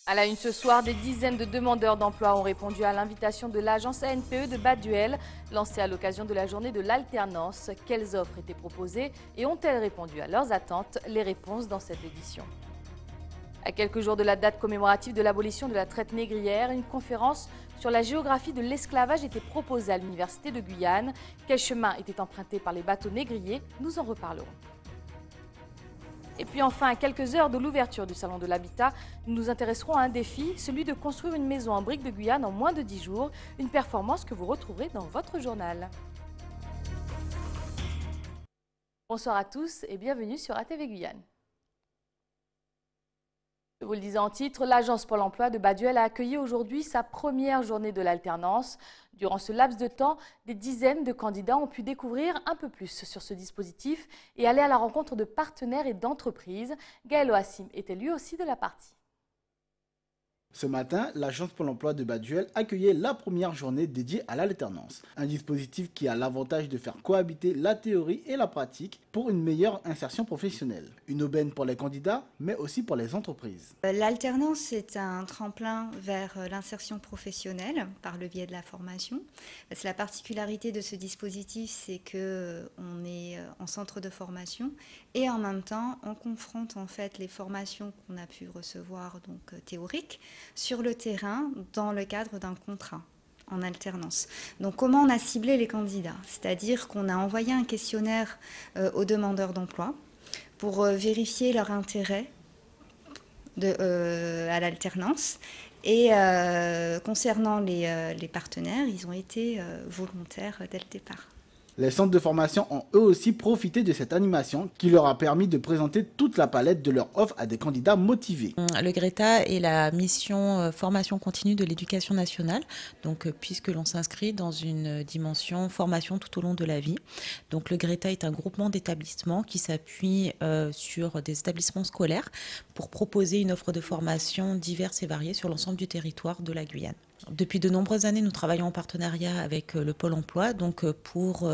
À la une ce soir, des dizaines de demandeurs d'emploi ont répondu à l'invitation de l'agence ANPE de Baduel, lancée à l'occasion de la journée de l'alternance. Quelles offres étaient proposées et ont-elles répondu à leurs attentes? Les réponses dans cette édition. À quelques jours de la date commémorative de l'abolition de la traite négrière, une conférence sur la géographie de l'esclavage était proposée à l'Université de Guyane. Quel chemin était emprunté par les bateaux négriers? Nous en reparlerons. Et puis enfin, à quelques heures de l'ouverture du Salon de l'Habitat, nous nous intéresserons à un défi, celui de construire une maison en briques de Guyane en moins de 10 jours, une performance que vous retrouverez dans votre journal. Bonsoir à tous et bienvenue sur ATV Guyane. Je vous le disais en titre, l'agence Pôle emploi de Baduel a accueilli aujourd'hui sa première journée de l'alternance. Durant ce laps de temps, des dizaines de candidats ont pu découvrir un peu plus sur ce dispositif et aller à la rencontre de partenaires et d'entreprises. Gaël Oassim était lui aussi de la partie. Ce matin, l'agence Pôle emploi de Baduel accueillait la première journée dédiée à l'alternance. Un dispositif qui a l'avantage de faire cohabiter la théorie et la pratique pour une meilleure insertion professionnelle. Une aubaine pour les candidats, mais aussi pour les entreprises. L'alternance est un tremplin vers l'insertion professionnelle par le biais de la formation. La particularité de ce dispositif, c'est qu'on est en centre de formation et en même temps, on confronte en fait les formations qu'on a pu recevoir, donc théoriques, sur le terrain dans le cadre d'un contrat en alternance. Donc comment on a ciblé les candidats? C'est-à-dire qu'on a envoyé un questionnaire aux demandeurs d'emploi pour vérifier leur intérêt à l'alternance. Et concernant les partenaires, ils ont été volontaires dès le départ. Les centres de formation ont eux aussi profité de cette animation qui leur a permis de présenter toute la palette de leur offre à des candidats motivés. Le GRETA est la mission formation continue de l'éducation nationale, donc puisque l'on s'inscrit dans une dimension formation tout au long de la vie. Donc le GRETA est un groupement d'établissements qui s'appuie sur des établissements scolaires pour proposer une offre de formation diverse et variée sur l'ensemble du territoire de la Guyane. Depuis de nombreuses années, nous travaillons en partenariat avec le Pôle emploi pour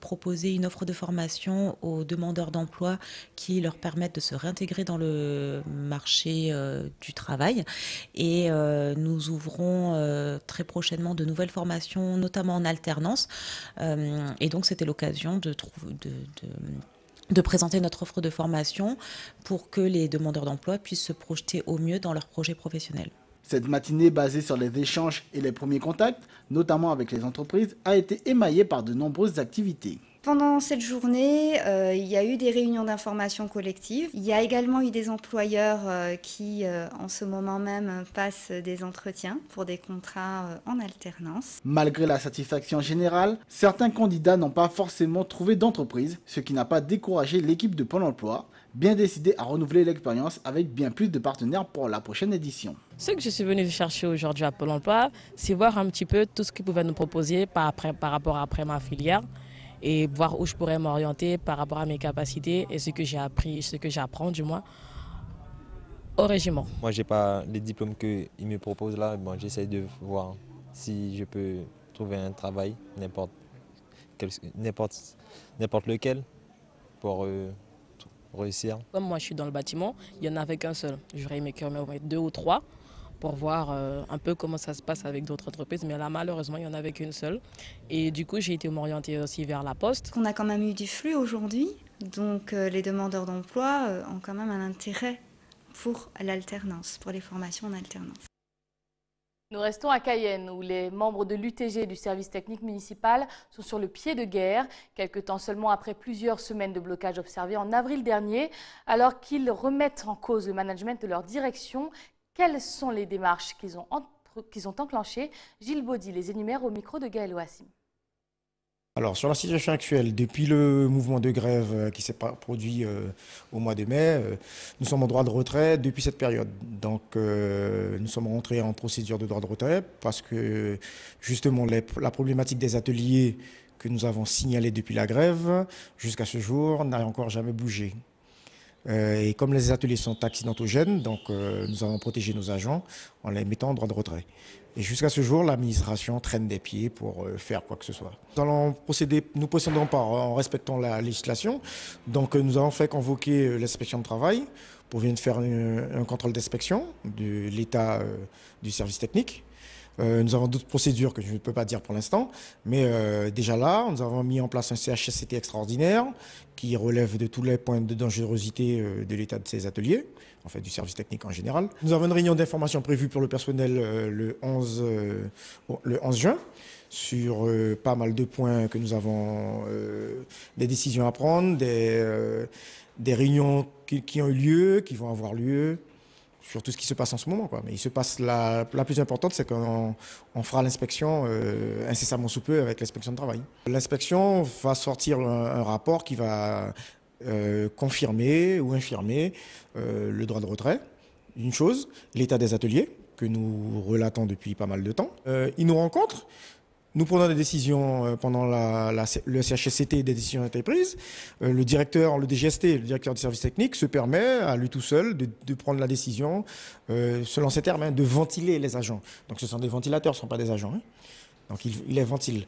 proposer une offre de formation aux demandeurs d'emploi qui leur permettent de se réintégrer dans le marché du travail. Et nous ouvrons très prochainement de nouvelles formations, notamment en alternance. Et donc, c'était l'occasion de présenter notre offre de formation pour que les demandeurs d'emploi puissent se projeter au mieux dans leur projet professionnel. Cette matinée basée sur les échanges et les premiers contacts, notamment avec les entreprises, a été émaillée par de nombreuses activités. Pendant cette journée, il y a eu des réunions d'information collective. Il y a également eu des employeurs qui, en ce moment même, passent des entretiens pour des contrats en alternance. Malgré la satisfaction générale, certains candidats n'ont pas forcément trouvé d'entreprise, ce qui n'a pas découragé l'équipe de Pôle emploi, bien décidée à renouveler l'expérience avec bien plus de partenaires pour la prochaine édition. Ce que je suis venue chercher aujourd'hui à Pôle emploi, c'est voir un petit peu tout ce qu'ils pouvaient nous proposer par rapport à ma filière et voir où je pourrais m'orienter par rapport à mes capacités et ce que j'ai appris, ce que j'apprends du moins au régiment. Moi, j'ai pas les diplômes qu'ils me proposent là. Bon, j'essaie de voir si je peux trouver un travail, n'importe lequel, pour réussir. Comme moi, je suis dans le bâtiment, il n'y en avait qu'un seul. J'aurais aimé qu'il y en ait 2 ou 3 pour voir un peu comment ça se passe avec d'autres entreprises. Mais là, malheureusement, il n'y en avait qu'une seule. Et du coup, j'ai été m'orienter aussi vers la Poste. On a quand même eu du flux aujourd'hui. Donc, les demandeurs d'emploi ont quand même un intérêt pour l'alternance, pour les formations en alternance. Nous restons à Cayenne où les membres de l'UTG du service technique municipal sont sur le pied de guerre, quelque temps seulement après plusieurs semaines de blocage observés en avril dernier. Alors qu'ils remettent en cause le management de leur direction, quelles sont les démarches qu'ils ont enclenchées? Gilles Baudy les énumère au micro de Gaël Oassim. Alors, sur la situation actuelle, depuis le mouvement de grève qui s'est produit au mois de mai, nous sommes en droit de retrait depuis cette période. Donc, nous sommes rentrés en procédure de droit de retrait parce que, justement, la problématique des ateliers que nous avons signalés depuis la grève, jusqu'à ce jour, n'a encore jamais bougé. Et comme les ateliers sont accidentogènes, donc nous avons protégé nos agents en les mettant en droit de retrait. Et jusqu'à ce jour, l'administration traîne des pieds pour faire quoi que ce soit. Nous procédons en respectant la législation. Donc nous avons fait convoquer l'inspection de travail pour venir faire un contrôle d'inspection de l'état du service technique. Nous avons d'autres procédures que je ne peux pas dire pour l'instant, mais déjà là, nous avons mis en place un CHSCT extraordinaire qui relève de tous les points de dangerosité de l'état de ces ateliers, en fait du service technique en général. Nous avons une réunion d'information prévue pour le personnel le 11 juin sur pas mal de points que nous avons, des décisions à prendre, des réunions qui ont eu lieu, qui vont avoir lieu, sur tout ce qui se passe en ce moment, quoi. Mais il se passe la plus importante, c'est qu'on fera l'inspection incessamment sous peu avec l'inspection de travail. L'inspection va sortir un rapport qui va confirmer ou infirmer le droit de retrait. Une chose, l'état des ateliers, que nous relatons depuis pas mal de temps. Ils nous rencontrent. Nous prenons des décisions pendant le CHSCT, des décisions ont été prises. Le directeur, le DGST, le directeur du service technique, se permet à lui tout seul de prendre la décision, selon ces termes, de ventiler les agents. Donc ce sont des ventilateurs, ce ne sont pas des agents. Donc il les ventile.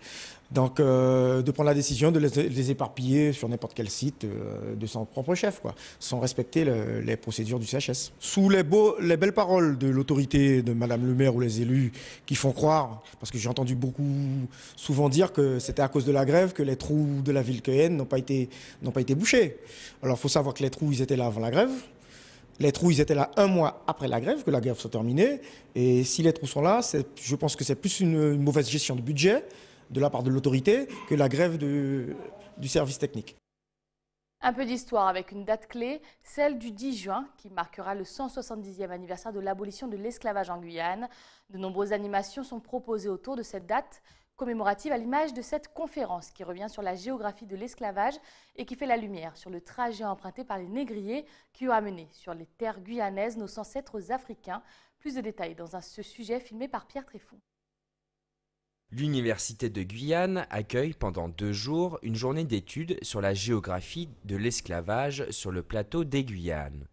Donc de prendre la décision de les éparpiller sur n'importe quel site de son propre chef, quoi, sans respecter les procédures du CHS. Sous les belles paroles de l'autorité de Madame le maire ou les élus qui font croire, parce que j'ai entendu souvent dire que c'était à cause de la grève que les trous de la ville Cayenne n'ont pas été bouchés. Alors il faut savoir que les trous, ils étaient là avant la grève. Les trous, ils étaient là 1 mois après la grève, que la grève soit terminée. Et si les trous sont là, je pense que c'est plus une mauvaise gestion de budget de la part de l'autorité que la grève du service technique. Un peu d'histoire avec une date clé, celle du 10 juin, qui marquera le 170e anniversaire de l'abolition de l'esclavage en Guyane. De nombreuses animations sont proposées autour de cette date commémorative, à l'image de cette conférence qui revient sur la géographie de l'esclavage et qui fait la lumière sur le trajet emprunté par les négriers qui ont amené sur les terres guyanaises nos ancêtres africains. Plus de détails dans ce sujet filmé par Pierre Tréfond. L'Université de Guyane accueille pendant 2 jours une journée d'études sur la géographie de l'esclavage sur le plateau des Guyanes.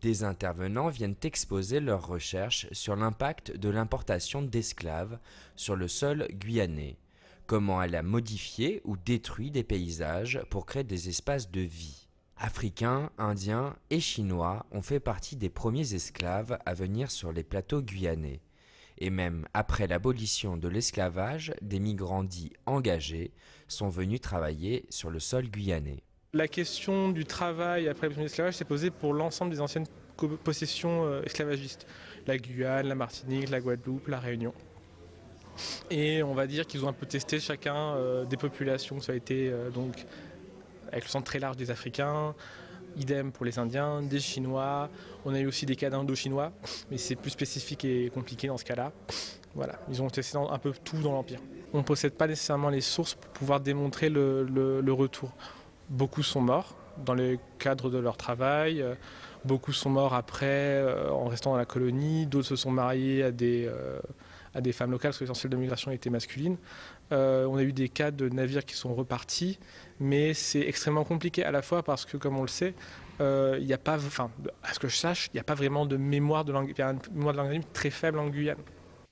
Des intervenants viennent exposer leurs recherches sur l'impact de l'importation d'esclaves sur le sol guyanais, comment elle a modifié ou détruit des paysages pour créer des espaces de vie. Africains, Indiens et Chinois ont fait partie des premiers esclaves à venir sur les plateaux guyanais. Et même après l'abolition de l'esclavage, des migrants dits engagés sont venus travailler sur le sol guyanais. La question du travail après l'abolition de l'esclavage s'est posée pour l'ensemble des anciennes possessions esclavagistes. La Guyane, la Martinique, la Guadeloupe, la Réunion. Et on va dire qu'ils ont un peu testé chacun des populations. Ça a été donc avec le centre très large des Africains, idem pour les Indiens, des Chinois. On a eu aussi des cas d'Indo-Chinois, mais c'est plus spécifique et compliqué dans ce cas-là. Voilà, ils ont testé un peu tout dans l'Empire. On ne possède pas nécessairement les sources pour pouvoir démontrer le retour. Beaucoup sont morts dans le cadre de leur travail, beaucoup sont morts après en restant dans la colonie, d'autres se sont mariés à des femmes locales parce que l'essentiel de migration était masculine. On a eu des cas de navires qui sont repartis, mais c'est extrêmement compliqué à la fois parce que, comme on le sait, il n'y a pas, à ce que je sache, il n'y a pas vraiment de mémoire de langue, il y a une mémoire de langue très faible en Guyane.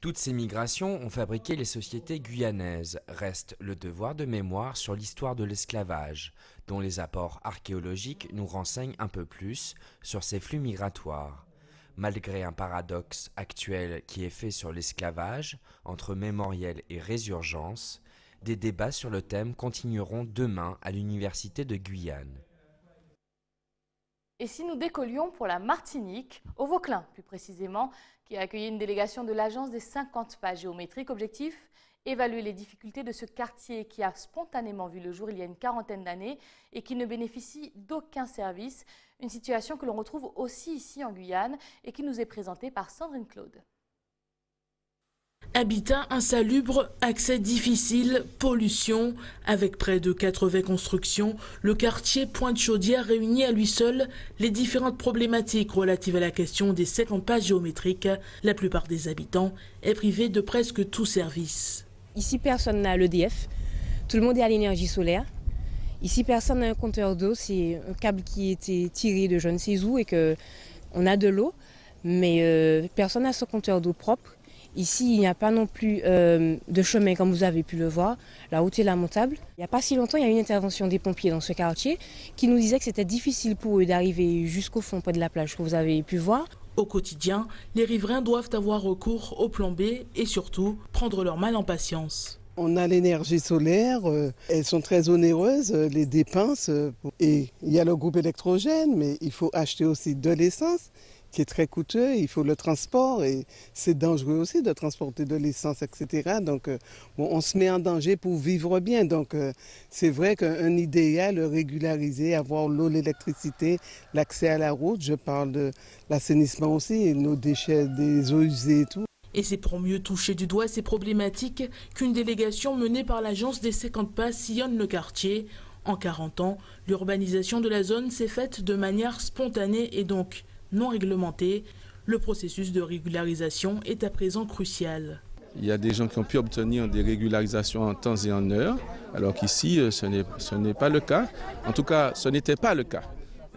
Toutes ces migrations ont fabriqué les sociétés guyanaises. Reste le devoir de mémoire sur l'histoire de l'esclavage, dont les apports archéologiques nous renseignent un peu plus sur ces flux migratoires. Malgré un paradoxe actuel qui est fait sur l'esclavage, entre mémoriel et résurgence, des débats sur le thème continueront demain à l'Université de Guyane. Et si nous décollions pour la Martinique, au Vauclin plus précisément, qui a accueilli une délégation de l'agence des 50 pas géométriques. Objectif, évaluer les difficultés de ce quartier qui a spontanément vu le jour il y a une quarantaine d'années et qui ne bénéficie d'aucun service. Une situation que l'on retrouve aussi ici en Guyane et qui nous est présentée par Sandrine Claude. Habitat insalubre, accès difficile, pollution. Avec près de 80 constructions, le quartier Pointe-Chaudière réunit à lui seul les différentes problématiques relatives à la question des 50 pas géométriques. La plupart des habitants est privé de presque tout service. Ici, personne n'a l'EDF. Tout le monde est à l'énergie solaire. Ici, personne n'a un compteur d'eau. C'est un câble qui a été tiré de je ne sais où et qu'on a de l'eau. Mais personne n'a son compteur d'eau propre. Ici, il n'y a pas non plus de chemin comme vous avez pu le voir. La route est lamentable. Il n'y a pas si longtemps, il y a eu une intervention des pompiers dans ce quartier qui nous disait que c'était difficile pour eux d'arriver jusqu'au fond près de la plage que vous avez pu voir. Au quotidien, les riverains doivent avoir recours au plan B et surtout prendre leur mal en patience. On a l'énergie solaire, elles sont très onéreuses, les dépenses. Et il y a le groupe électrogène, mais il faut acheter aussi de l'essence, qui est très coûteux, il faut le transport et c'est dangereux aussi de transporter de l'essence, etc. Donc on se met en danger pour vivre bien. Donc c'est vrai qu'un idéal régularisé, avoir l'eau, l'électricité, l'accès à la route, je parle de l'assainissement aussi, nos déchets, des eaux usées et tout. Et c'est pour mieux toucher du doigt ces problématiques qu'une délégation menée par l'agence des 50 pas sillonne le quartier. En 40 ans, l'urbanisation de la zone s'est faite de manière spontanée et donc non réglementée. Le processus de régularisation est à présent crucial. Il y a des gens qui ont pu obtenir des régularisations en temps et en heure, alors qu'ici, ce n'est pas le cas. En tout cas, ce n'était pas le cas.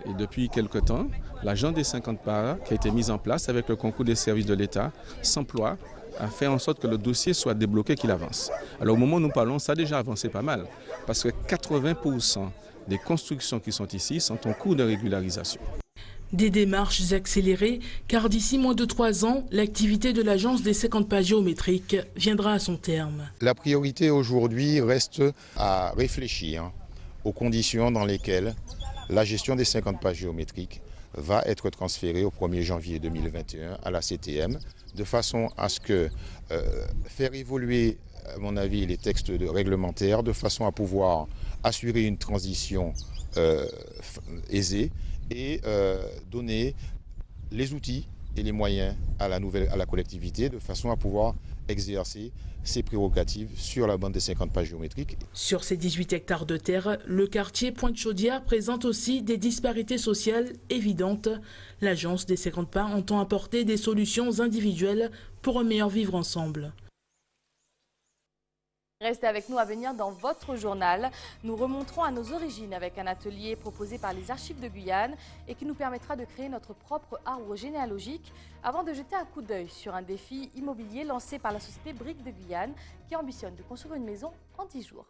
Et depuis quelque temps, l'agence des 50 pas qui a été mise en place avec le concours des services de l'État s'emploie à faire en sorte que le dossier soit débloqué, qu'il avance. Alors au moment où nous parlons, ça a déjà avancé pas mal, parce que 80% des constructions qui sont ici sont en cours de régularisation. Des démarches accélérées, car d'ici moins de 3 ans, l'activité de l'agence des 50 pas géométriques viendra à son terme. La priorité aujourd'hui reste à réfléchir aux conditions dans lesquelles la gestion des 50 pas géométriques va être transférée au 1er janvier 2021 à la CTM, de façon à ce que faire évoluer, à mon avis, les textes réglementaires, de façon à pouvoir assurer une transition aisée et donner les outils et les moyens à la collectivité, de façon à pouvoir exercer ses prérogatives sur la bande des 50 pas géométriques. Sur ces 18 hectares de terre, le quartier Pointe-Chaudière présente aussi des disparités sociales évidentes. L'agence des 50 pas entend apporter des solutions individuelles pour un meilleur vivre ensemble. Restez avec nous à venir dans votre journal. Nous remonterons à nos origines avec un atelier proposé par les Archives de Guyane et qui nous permettra de créer notre propre arbre généalogique avant de jeter un coup d'œil sur un défi immobilier lancé par la société Briques de Guyane qui ambitionne de construire une maison en 10 jours.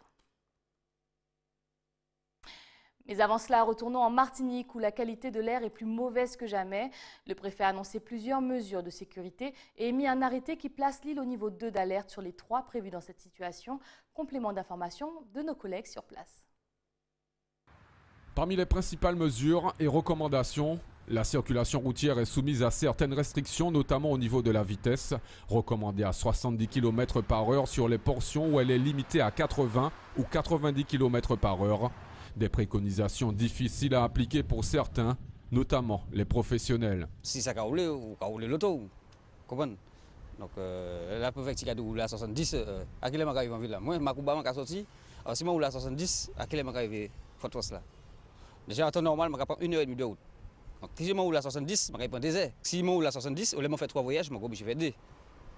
Mais avant cela, retournons en Martinique où la qualité de l'air est plus mauvaise que jamais. Le préfet a annoncé plusieurs mesures de sécurité et émis un arrêté qui place l'île au niveau 2 d'alerte sur les 3 prévus dans cette situation. Complément d'information de nos collègues sur place. Parmi les principales mesures et recommandations, la circulation routière est soumise à certaines restrictions, notamment au niveau de la vitesse, recommandée à 70 km/h sur les portions où elle est limitée à 80 ou 90 km/h. Des préconisations difficiles à appliquer pour certains, notamment les professionnels. Si ça a roulé, ou a roulé l'auto, comprenez? Donc la préfecture a roulé à 70, à quel moment arrive en ville là? Moi, ma couba m'a sorti, alors si moi roule à 70, à quel moment arrive Fort Ross là? Déjà en temps normal, je prends 1h30 de route. Donc si je roule à 70, je prends 2 heures. Si je roule à 70, au lieu de faire 3 voyages, je vais obligé de faire 2,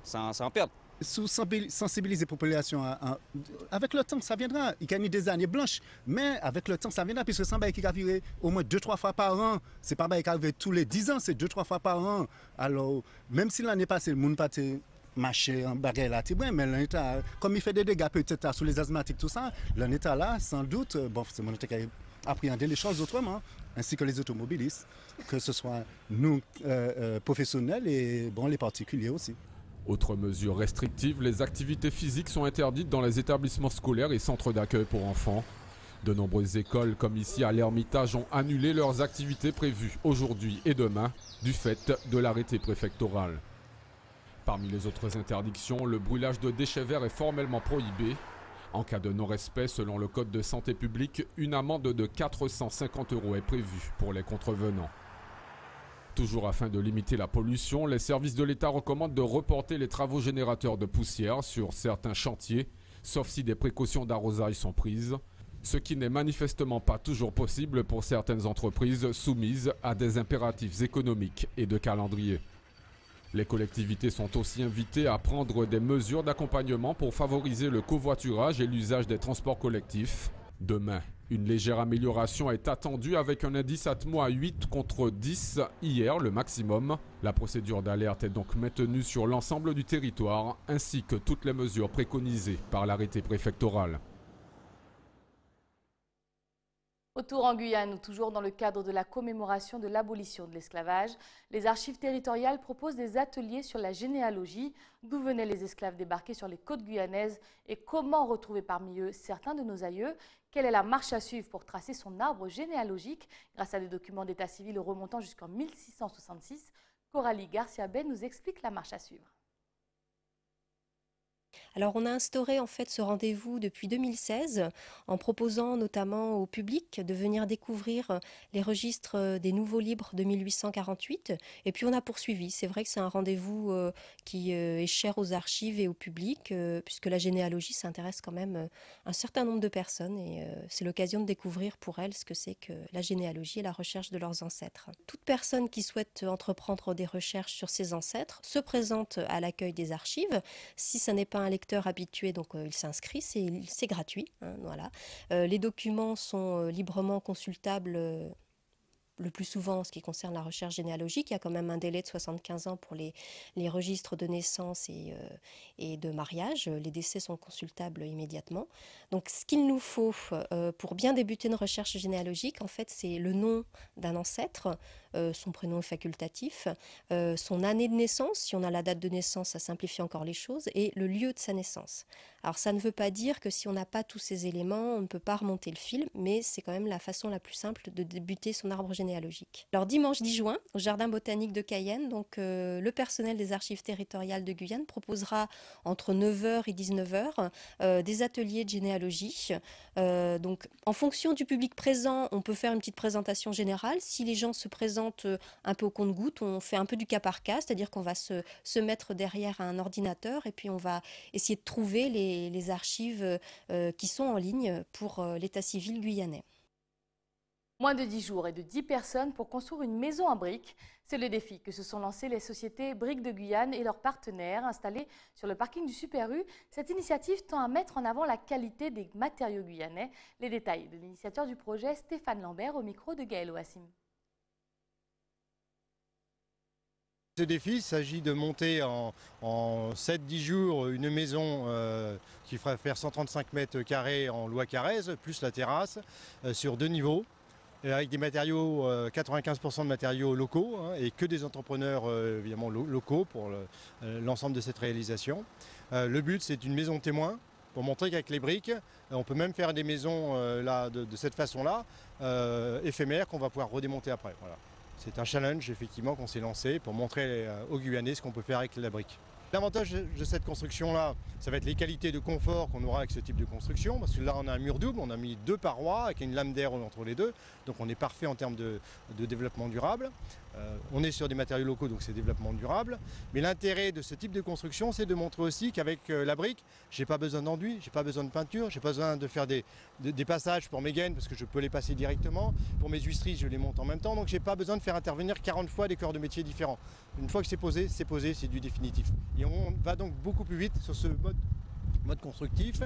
sans perdre. Sensibiliser la population avec le temps ça viendra, il y a eu des années blanches mais avec le temps ça viendra puisque c'est un bail qui arrive au moins 2-3 fois par an, c'est pas un bail qui arrive tous les 10 ans, c'est 2-3 fois par an. Alors même si l'année passée le monde pas marché en bagarre là, mais l'année comme il fait des dégâts peut-être sur les asthmatiques tout ça, l'année là sans doute bon c'est mon qui a appréhender les choses autrement ainsi que les automobilistes, que ce soit nous professionnels et bon les particuliers aussi. Autre mesure restrictive, les activités physiques sont interdites dans les établissements scolaires et centres d'accueil pour enfants. De nombreuses écoles, comme ici à l'Ermitage, ont annulé leurs activités prévues aujourd'hui et demain du fait de l'arrêté préfectoral. Parmi les autres interdictions, le brûlage de déchets verts est formellement prohibé. En cas de non-respect, selon le Code de santé publique, une amende de 450 € est prévue pour les contrevenants. Toujours afin de limiter la pollution, les services de l'État recommandent de reporter les travaux générateurs de poussière sur certains chantiers, sauf si des précautions d'arrosage sont prises, ce qui n'est manifestement pas toujours possible pour certaines entreprises soumises à des impératifs économiques et de calendrier. Les collectivités sont aussi invitées à prendre des mesures d'accompagnement pour favoriser le covoiturage et l'usage des transports collectifs. Demain, Une légère amélioration est attendue avec un indice Atmo à 8 contre 10 hier, le maximum. La procédure d'alerte est donc maintenue sur l'ensemble du territoire, ainsi que toutes les mesures préconisées par l'arrêté préfectoral. Retour en Guyane, toujours dans le cadre de la commémoration de l'abolition de l'esclavage, les archives territoriales proposent des ateliers sur la généalogie, d'où venaient les esclaves débarqués sur les côtes guyanaises et comment retrouver parmi eux certains de nos aïeux. Quelle est la marche à suivre pour tracer son arbre généalogique grâce à des documents d'état civil remontant jusqu'en 1666? Coralie Garcia-Ben nous explique la marche à suivre. Alors on a instauré en fait ce rendez-vous depuis 2016 en proposant notamment au public de venir découvrir les registres des nouveaux livres de 1848 et puis on a poursuivi. C'est vrai que c'est un rendez-vous qui est cher aux archives et au public puisque la généalogie s'intéresse quand même un certain nombre de personnes et c'est l'occasion de découvrir pour elles ce que c'est que la généalogie et la recherche de leurs ancêtres. Toute personne qui souhaite entreprendre des recherches sur ses ancêtres se présente à l'accueil des archives. Si ça n'est pas un lecteur habitué, donc il s'inscrit, c'est gratuit. Hein, voilà. Les documents sont librement consultables le plus souvent en ce qui concerne la recherche généalogique. Il y a quand même un délai de 75 ans pour les registres de naissance et de mariage. Les décès sont consultables immédiatement. Donc ce qu'il nous faut pour bien débuter une recherche généalogique, en fait, c'est le nom d'un ancêtre, son prénom facultatif, son année de naissance, si on a la date de naissance, ça simplifie encore les choses, et le lieu de sa naissance. Alors ça ne veut pas dire que si on n'a pas tous ces éléments, on ne peut pas remonter le fil, mais c'est quand même la façon la plus simple de débuter son arbre généalogique. Alors dimanche 10 juin, au Jardin botanique de Cayenne, donc, le personnel des archives territoriales de Guyane proposera entre 9h et 19h des ateliers de généalogie. Donc en fonction du public présent, on peut faire une petite présentation générale. Si les gens se présentent un peu au compte-gouttes, on fait un peu du cas par cas, c'est-à-dire qu'on va se mettre derrière un ordinateur et puis on va essayer de trouver les archives qui sont en ligne pour l'état civil guyanais. Moins de 10 jours et de 10 personnes pour construire une maison en briques. C'est le défi que se sont lancés les sociétés Briques de Guyane et leurs partenaires installés sur le parking du Super U. Cette initiative tend à mettre en avant la qualité des matériaux guyanais. Les détails de l'initiateur du projet, Stéphane Lambert, au micro de Gaël Ouassim. Ce défi, il s'agit de monter en 7-10 jours une maison qui fera faire 135 mètres carrés en loi Carrez, plus la terrasse, sur 2 niveaux, avec des matériaux, 95% de matériaux locaux, hein, et que des entrepreneurs évidemment locaux pour l'ensemble de cette réalisation. Le but, c'est une maison témoin, pour montrer qu'avec les briques, on peut même faire des maisons là, de cette façon-là, éphémères, qu'on va pouvoir redémonter après. Voilà. C'est un challenge effectivement qu'on s'est lancé pour montrer aux Guyanais ce qu'on peut faire avec la brique. L'avantage de cette construction-là, ça va être les qualités de confort qu'on aura avec ce type de construction, parce que là on a un mur double, on a mis 2 parois avec une lame d'air entre les deux, donc on est parfait en termes de développement durable. On est sur des matériaux locaux, donc c'est développement durable. Mais l'intérêt de ce type de construction, c'est de montrer aussi qu'avec la brique, j'ai pas besoin d'enduit, j'ai pas besoin de peinture, j'ai pas besoin de faire des passages pour mes gaines, parce que je peux les passer directement. Pour mes huisseries, je les monte en même temps, donc j'ai pas besoin de faire intervenir 40 fois des corps de métier différents. Une fois que c'est posé, c'est du définitif. Et on va donc beaucoup plus vite sur ce mode constructif.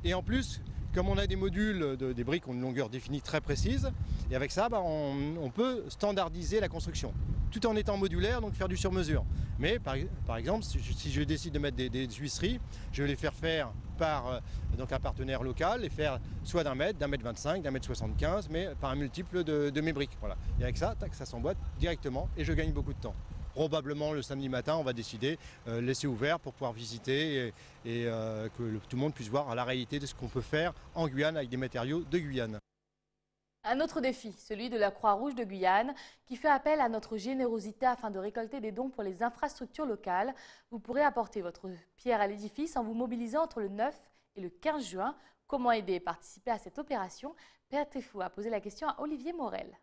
Et en plus, comme on a des modules, des briques ont une longueur définie très précise, et avec ça, on peut standardiser la construction, tout en étant modulaire, donc faire du sur-mesure. Mais par exemple, si je décide de mettre des huisseries, je vais les faire par donc un partenaire local, les faire soit d'un mètre 25, d'1,75 m, mais par un multiple de mes briques. Voilà. Et avec ça, tac, ça s'emboîte directement et je gagne beaucoup de temps. Probablement le samedi matin, on va décider laisser ouvert pour pouvoir visiter et que tout le monde puisse voir la réalité de ce qu'on peut faire en Guyane avec des matériaux de Guyane. Un autre défi, celui de la Croix-Rouge de Guyane, qui fait appel à notre générosité afin de récolter des dons pour les infrastructures locales. Vous pourrez apporter votre pierre à l'édifice en vous mobilisant entre le 9 et le 15 juin. Comment aider et participer à cette opération? Père Tefou a posé la question à Olivier Morel.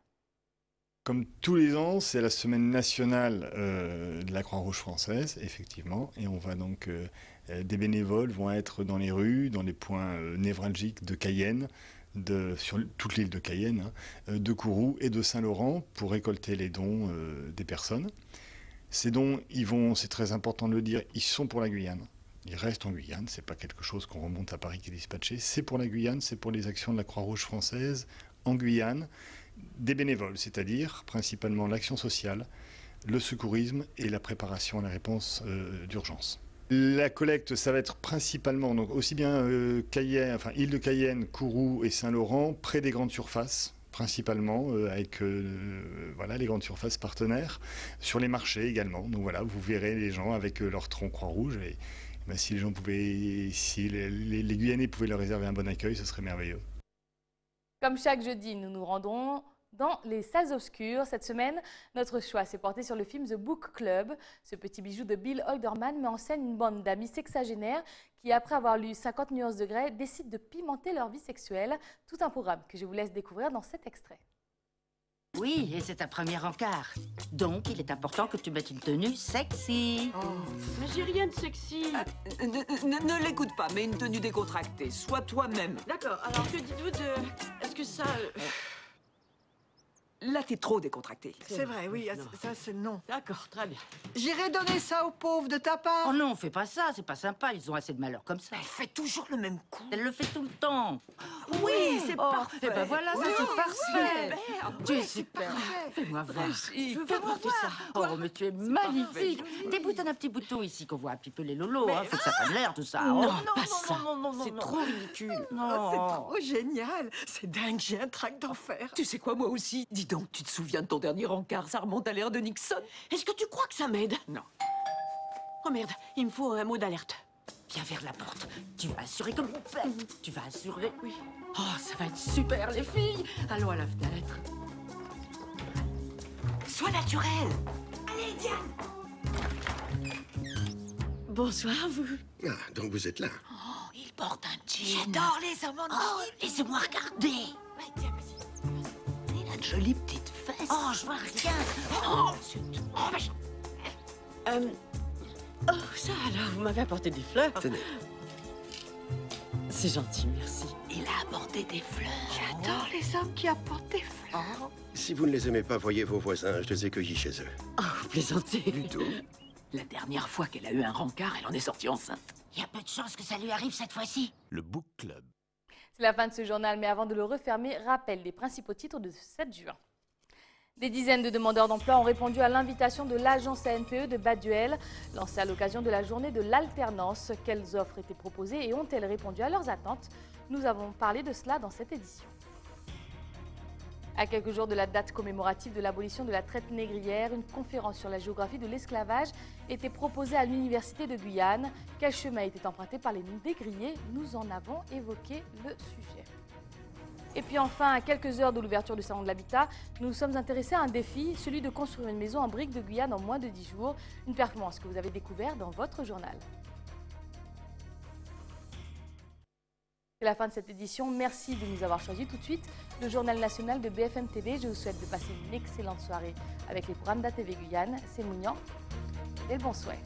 Comme tous les ans, c'est la semaine nationale de la Croix-Rouge française, effectivement, et on va donc, des bénévoles vont être dans les rues, dans les points névralgiques de Cayenne, sur toute l'île de Cayenne, de Kourou et de Saint-Laurent pour récolter les dons des personnes. Ces dons, c'est très important de le dire, ils sont pour la Guyane. Il reste en Guyane, ce n'est pas quelque chose qu'on remonte à Paris qui est dispatché. C'est pour la Guyane, c'est pour les actions de la Croix-Rouge française en Guyane, des bénévoles, c'est-à-dire principalement l'action sociale, le secourisme et la préparation à la réponse d'urgence. La collecte, ça va être principalement, donc aussi bien Île de Cayenne, Kourou et Saint-Laurent, près des grandes surfaces, principalement avec voilà, les grandes surfaces partenaires, sur les marchés également. Donc voilà, vous verrez les gens avec leur tronc Croix-Rouge. Et ben, si les gens pouvaient, si les Guyanais pouvaient leur réserver un bon accueil, ce serait merveilleux. Comme chaque jeudi, nous nous rendons dans les salles obscures. Cette semaine, notre choix s'est porté sur le film The Book Club. Ce petit bijou de Bill Holderman met en scène une bande d'amis sexagénaires qui, après avoir lu 50 nuances de Grey, décident de pimenter leur vie sexuelle. Tout un programme que je vous laisse découvrir dans cet extrait. Oui, et c'est ta première encart. Donc, il est important que tu mettes une tenue sexy. Oh, mais j'ai rien de sexy. Ne l'écoute pas, mais une tenue décontractée. Sois toi-même. D'accord, alors que dites-vous de... Est-ce que ça... Là, t'es trop décontracté. C'est vrai, oui, ça c'est non. D'accord, très bien. J'irai donner ça aux pauvres de ta part. Oh non, fais pas ça, c'est pas sympa, ils ont assez de malheur comme ça. Elle fait toujours le même coup. Elle le fait tout le temps. Oui, c'est parfait. Et ben voilà, ça c'est parfait. Tu es super. Fais-moi voir. Je veux porter ça. Oh, mais tu es magnifique. Déboutonne un petit bouton ici qu'on voit un petit peu les lolos. Hein. Faut que ça prenne l'air, tout ça. Non, Oh. pas ça. Non, c'est trop ridicule. Non. C'est trop génial. C'est dingue, j'ai un trac d'enfer. Tu sais quoi, moi aussi. Dis donc, tu te souviens de ton dernier encart? Ça remonte à l'ère de Nixon. Est-ce que tu crois que ça m'aide? Non. Oh merde, il me faut un mot d'alerte. Viens vers la porte. Tu vas assurer comme une fête. Tu vas assurer. Oui. Oh, ça va être super, les filles. Allons à la fenêtre. Sois naturel. Allez, Diane. Bonsoir, vous. Ah, donc vous êtes là. Oh, il porte un jean. J'adore les hommes en jean. Laissez-moi regarder. Ouais, tiens, vas-y. Il a de jolies petites fesses. Oh, je vois rien. Oh, oh, ça alors, vous m'avez apporté des fleurs. Tenez. C'est gentil, merci. Il a apporté des fleurs. J'adore les hommes qui apportent des fleurs. Si vous ne les aimez pas, voyez vos voisins, je les ai cueillis chez eux. Oh, vous plaisantez. Du tout. La dernière fois qu'elle a eu un rencard, elle en est sortie enceinte. Il y a peu de chances que ça lui arrive cette fois-ci. Le Book Club. C'est la fin de ce journal, mais avant de le refermer, rappel des principaux titres de ce 7 juin. Des dizaines de demandeurs d'emploi ont répondu à l'invitation de l'agence ANPE de Baduel, lancée à l'occasion de la journée de l'alternance. Quelles offres étaient proposées et ont-elles répondu à leurs attentes? Nous avons parlé de cela dans cette édition. À quelques jours de la date commémorative de l'abolition de la traite négrière, une conférence sur la géographie de l'esclavage était proposée à l'Université de Guyane. Quel chemin était emprunté par les négriers? Nous en avons évoqué le sujet. Et puis enfin, à quelques heures de l'ouverture du Salon de l'Habitat, nous nous sommes intéressés à un défi, celui de construire une maison en briques de Guyane en moins de 10 jours. Une performance que vous avez découverte dans votre journal. C'est la fin de cette édition. Merci de nous avoir choisis. Tout de suite, le journal national de BFM TV. Je vous souhaite de passer une excellente soirée avec les programmes d'ATV Guyane. C'est Mounian et le bon souhait.